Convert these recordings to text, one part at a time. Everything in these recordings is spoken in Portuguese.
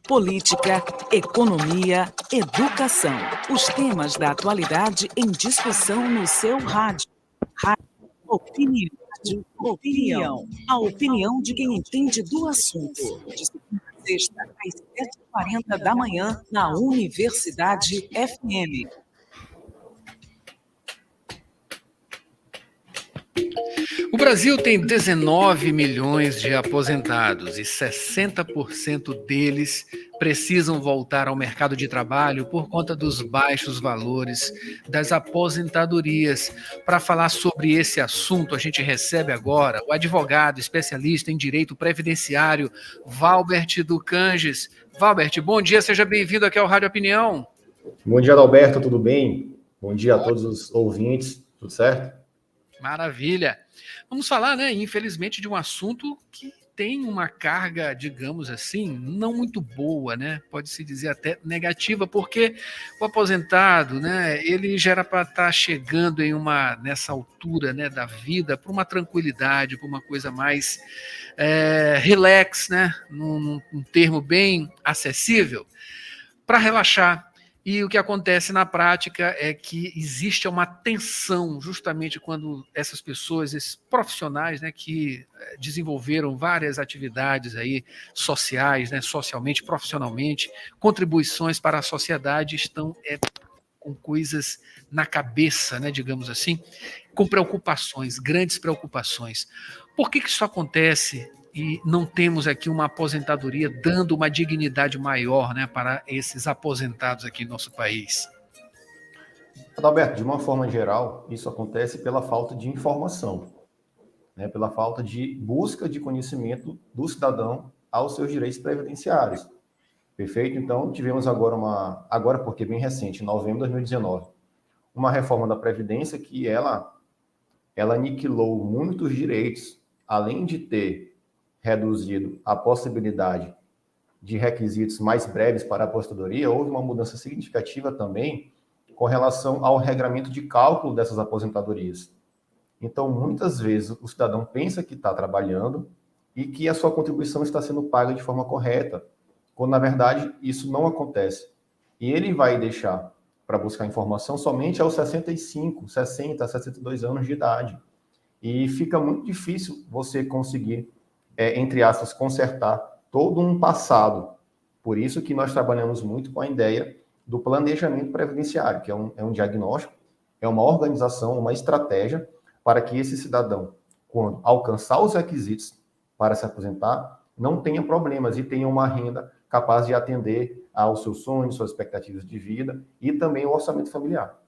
Política, economia, educação. Os temas da atualidade em discussão no seu rádio. Opinião. Opinião. A opinião de quem entende do assunto. De segunda a sexta, às 7h40 da manhã, na Universidade FM. O Brasil tem 19 milhões de aposentados e 60% deles precisam voltar ao mercado de trabalho por conta dos baixos valores das aposentadorias. Para falar sobre esse assunto, a gente recebe agora o advogado especialista em direito previdenciário, Valbert Ducanges. Valbert, bom dia, seja bem-vindo aqui ao Rádio Opinião. Bom dia, Adalberto, tudo bem? Bom dia a todos os ouvintes, tudo certo? Maravilha. Vamos falar, né, infelizmente, de um assunto que tem uma carga, digamos assim, não muito boa, né? Pode-se dizer até negativa, porque o aposentado, né, ele já era para estar chegando nessa altura, né, da vida, para uma tranquilidade, para uma coisa mais relax, né? Num termo bem acessível, para relaxar. E o que acontece na prática é que existe uma tensão justamente quando essas pessoas, esses profissionais, né, que desenvolveram várias atividades aí sociais, né, socialmente, profissionalmente, contribuições para a sociedade, estão com coisas na cabeça, né, digamos assim, com preocupações, grandes preocupações. Por que isso acontece? E não temos aqui uma aposentadoria dando uma dignidade maior, né, para esses aposentados aqui no nosso país? Adalberto, de uma forma geral, isso acontece pela falta de informação, né, pela falta de busca de conhecimento do cidadão aos seus direitos previdenciários. Perfeito? Então, tivemos agora porque é bem recente, em novembro de 2019, uma reforma da Previdência que ela aniquilou muitos direitos, além de ter reduzido a possibilidade de requisitos mais breves para a aposentadoria, houve uma mudança significativa também com relação ao regramento de cálculo dessas aposentadorias. Então, muitas vezes, o cidadão pensa que está trabalhando e que a sua contribuição está sendo paga de forma correta, quando, na verdade, isso não acontece. E ele vai deixar para buscar informação somente aos 65, 60, 62 anos de idade. E fica muito difícil você conseguir entre aspas, consertar todo um passado. Por isso que nós trabalhamos muito com a ideia do planejamento previdenciário, que é um diagnóstico, é uma organização, uma estratégia para que esse cidadão, quando alcançar os requisitos para se aposentar, não tenha problemas e tenha uma renda capaz de atender aos seus sonhos, suas expectativas de vida e também o orçamento familiar.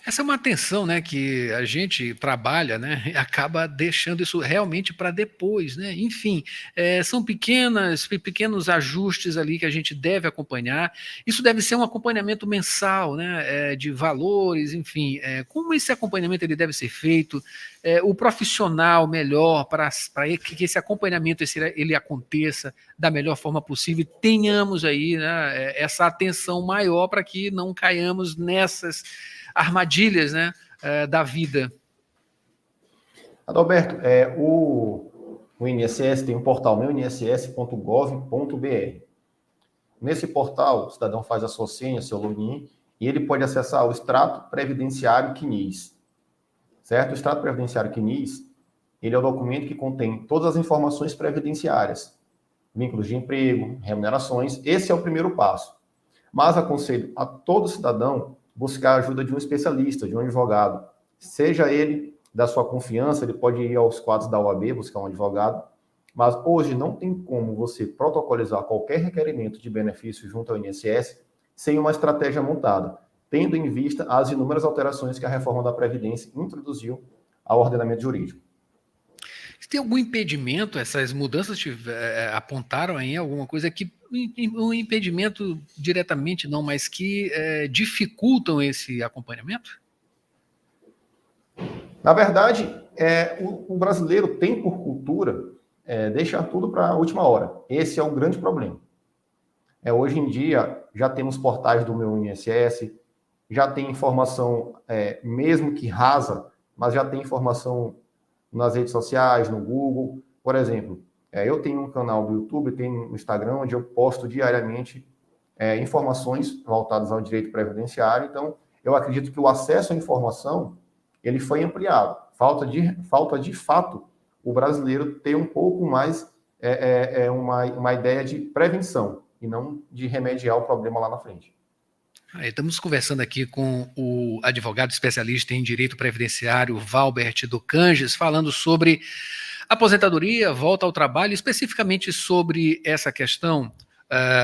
Essa é uma atenção, né, que a gente trabalha, né, e acaba deixando isso realmente para depois, né? Enfim, são pequenos ajustes ali que a gente deve acompanhar. Isso deve ser um acompanhamento mensal, né, de valores, enfim, como esse acompanhamento ele deve ser feito, o profissional melhor para que esse acompanhamento ele aconteça da melhor forma possível, tenhamos aí, né, essa atenção maior para que não caiamos nessas armadilhas, né, da vida. Adalberto, o INSS tem um portal, meuinss.gov.br. Nesse portal, o cidadão faz a sua senha, seu login, e ele pode acessar o extrato previdenciário CNIS. Certo? O extrato previdenciário CNIS, ele é o documento que contém todas as informações previdenciárias, vínculos de emprego, remunerações. Esse é o primeiro passo. Mas aconselho a todo cidadão buscar a ajuda de um especialista, de um advogado. Seja ele da sua confiança, ele pode ir aos quadros da OAB, buscar um advogado, mas hoje não tem como você protocolizar qualquer requerimento de benefício junto ao INSS sem uma estratégia montada, tendo em vista as inúmeras alterações que a reforma da Previdência introduziu ao ordenamento jurídico. Tem algum impedimento? Essas mudanças apontaram aí alguma coisa que um impedimento diretamente não, mas que dificultam esse acompanhamento? Na verdade, o brasileiro tem por cultura deixar tudo para a última hora. Esse é o grande problema. Hoje em dia, já temos portais do meu INSS, já tem informação, mesmo que rasa, mas já tem informação nas redes sociais, no Google. Por exemplo, Eu tenho um canal do YouTube, tenho um Instagram, onde eu posto diariamente informações voltadas ao direito previdenciário. Então, eu acredito que o acesso à informação ele foi ampliado. Falta de fato o brasileiro ter um pouco mais uma ideia de prevenção e não de remediar o problema lá na frente. Estamos conversando aqui com o advogado especialista em direito previdenciário, Valbert Ducanges, falando sobre aposentadoria, volta ao trabalho, especificamente sobre essa questão,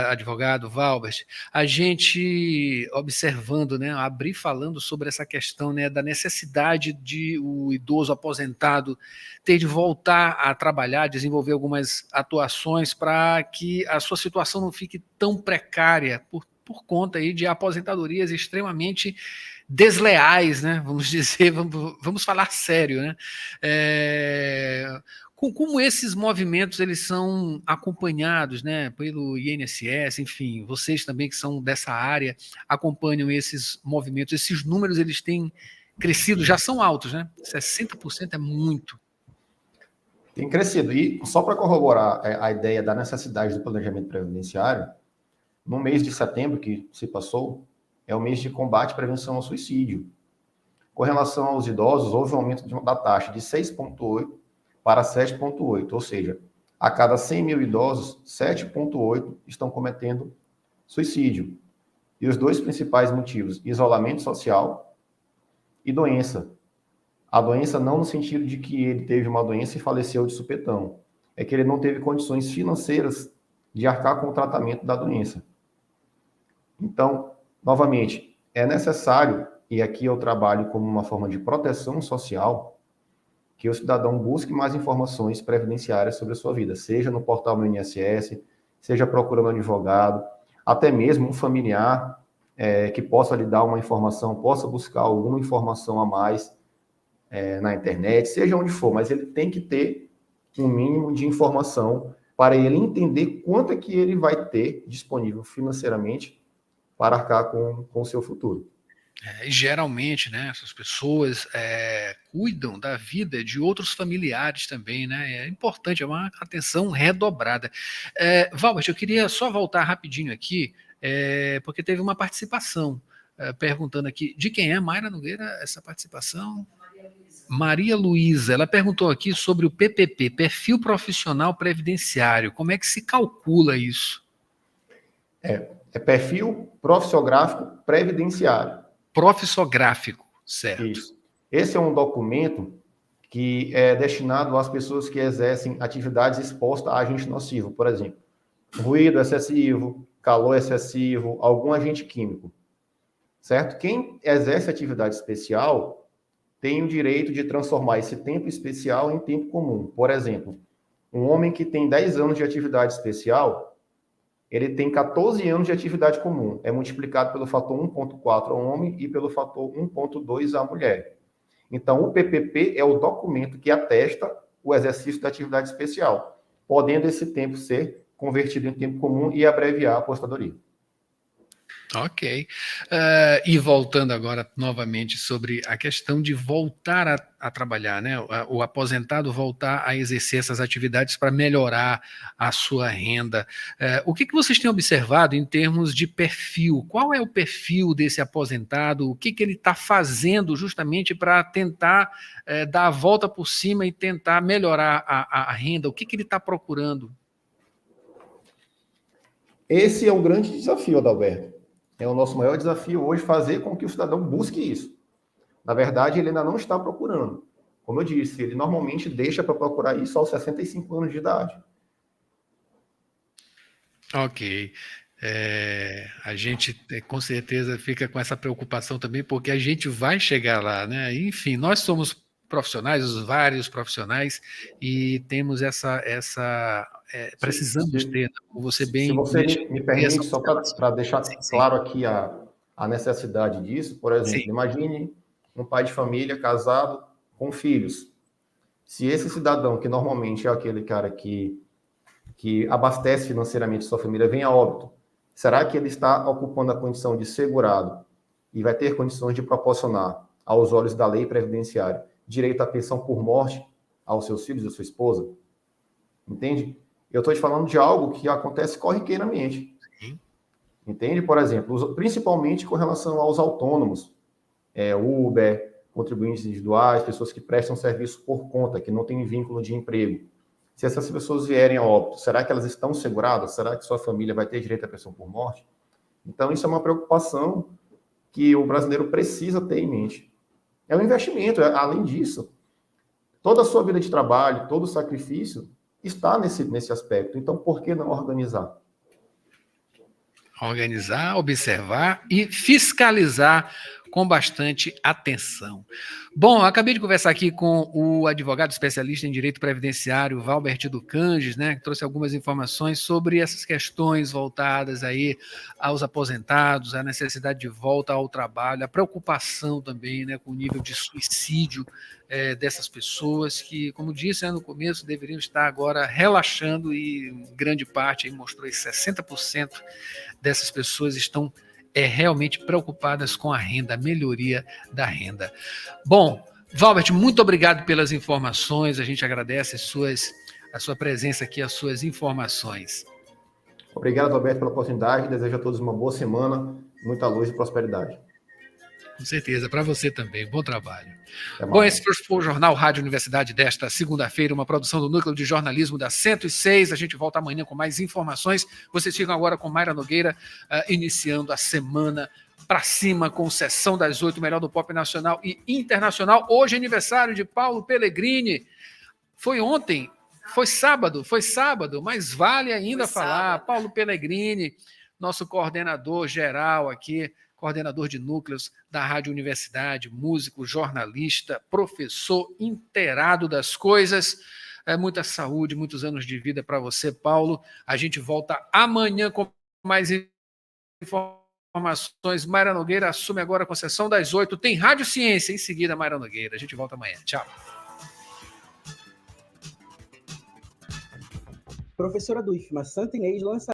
advogado Valbert, a gente observando, né, abrir falando sobre essa questão, né, da necessidade de o idoso aposentado ter de voltar a trabalhar, desenvolver algumas atuações para que a sua situação não fique tão precária por conta aí de aposentadorias extremamente desleais, né? Vamos dizer, vamos falar sério, né? Como esses movimentos eles são acompanhados, né, pelo INSS, enfim, vocês também que são dessa área acompanham esses movimentos, esses números eles têm crescido, já são altos, né? 60% é muito. Tem crescido. E só para corroborar a ideia da necessidade do planejamento previdenciário, no mês de setembro que se passou, é o mês de combate e prevenção ao suicídio. Com relação aos idosos, houve um aumento da taxa de 6,8 para 7,8, ou seja, a cada 100 mil idosos, 7,8 estão cometendo suicídio. E os dois principais motivos, isolamento social e doença. A doença não no sentido de que ele teve uma doença e faleceu de supetão, é que ele não teve condições financeiras de arcar com o tratamento da doença. Então, novamente, é necessário, e aqui eu trabalho como uma forma de proteção social, que o cidadão busque mais informações previdenciárias sobre a sua vida, seja no portal do INSS, seja procurando um advogado, até mesmo um familiar que possa lhe dar uma informação, possa buscar alguma informação a mais na internet, seja onde for, mas ele tem que ter um mínimo de informação para ele entender quanto é que ele vai ter disponível financeiramente para arcar com o seu futuro. Geralmente, né, essas pessoas cuidam da vida de outros familiares também, né? É importante, é uma atenção redobrada. Valbert, eu queria só voltar rapidinho aqui, porque teve uma participação perguntando aqui de quem é Mayra Nogueira essa participação. Maria Luísa, ela perguntou aqui sobre o PPP, Perfil Profissional Previdenciário. Como é que se calcula isso? É perfil profissiográfico previdenciário. Profissográfico, certo. Isso. Esse é um documento que é destinado às pessoas que exercem atividades expostas a agente nocivo, por exemplo, ruído excessivo, calor excessivo, algum agente químico, certo? Quem exerce atividade especial tem o direito de transformar esse tempo especial em tempo comum. Por exemplo, um homem que tem 10 anos de atividade especial, ele tem 14 anos de atividade comum. É multiplicado pelo fator 1,4 ao homem e pelo fator 1,2 à mulher. Então, o PPP é o documento que atesta o exercício da atividade especial, podendo esse tempo ser convertido em tempo comum e abreviar a aposentadoria. Ok. E voltando agora novamente sobre a questão de voltar a trabalhar, né? O aposentado voltar a exercer essas atividades para melhorar a sua renda. O que vocês têm observado em termos de perfil? Qual é o perfil desse aposentado? O que ele está fazendo justamente para tentar dar a volta por cima e tentar melhorar a renda? O que ele está procurando? Esse é um grande desafio, Adalberto. É o nosso maior desafio hoje, fazer com que o cidadão busque isso. Na verdade, ele ainda não está procurando. Como eu disse, ele normalmente deixa para procurar isso aos 65 anos de idade. Ok. A gente com certeza fica com essa preocupação também, porque a gente vai chegar lá, né? Enfim, nós somos profissionais, os vários profissionais, e temos precisamos ter, como você bem... Se você me permite, só para deixar claro aqui a necessidade disso, por exemplo, imagine um pai de família casado com filhos. Se esse cidadão, que normalmente é aquele cara que abastece financeiramente sua família, vem a óbito, será que ele está ocupando a condição de segurado e vai ter condições de proporcionar, aos olhos da lei previdenciária, direito à pensão por morte aos seus filhos e à sua esposa? Entende? Eu estou te falando de algo que acontece corriqueiramente. Entende? Por exemplo, principalmente com relação aos autônomos, Uber, contribuintes individuais, pessoas que prestam serviço por conta, que não têm vínculo de emprego. Se essas pessoas vierem a óbito, será que elas estão seguradas? Será que sua família vai ter direito à pensão por morte? Então, isso é uma preocupação que o brasileiro precisa ter em mente. É um investimento, além disso, toda a sua vida de trabalho, todo o sacrifício está nesse aspecto. Então, por que não organizar? Organizar, observar e fiscalizar com bastante atenção. Bom, acabei de conversar aqui com o advogado especialista em direito previdenciário, Valbert Ducanges, né, que trouxe algumas informações sobre essas questões voltadas aí aos aposentados, a necessidade de volta ao trabalho, a preocupação também, né, com o nível de suicídio dessas pessoas que, como disse no começo, deveriam estar agora relaxando e grande parte, aí mostrou aí 60% dessas pessoas estão realmente preocupadas com a renda, a melhoria da renda. Bom, Valbert, muito obrigado pelas informações, a gente agradece a sua presença aqui, as suas informações. Obrigado, Alberto, pela oportunidade, desejo a todos uma boa semana, muita luz e prosperidade. Com certeza, para você também. Bom trabalho. Bom, esse foi o Jornal Rádio Universidade desta segunda-feira, uma produção do Núcleo de Jornalismo da 106. A gente volta amanhã com mais informações. Vocês ficam agora com Mayra Nogueira, iniciando a semana para cima com Sessão das 8, melhor do pop nacional e internacional. Hoje é aniversário de Paulo Pellegrini. Foi ontem, foi sábado, mas vale ainda falar. Paulo Pellegrini, nosso coordenador geral aqui, coordenador de núcleos da Rádio Universidade, músico, jornalista, professor inteirado das coisas. Muita saúde, muitos anos de vida para você, Paulo. A gente volta amanhã com mais informações. Mayra Nogueira assume agora com a Sessão das 8. Tem Rádio Ciência, em seguida Mayra Nogueira. A gente volta amanhã. Tchau. Professora do IFMA Santa Inês lança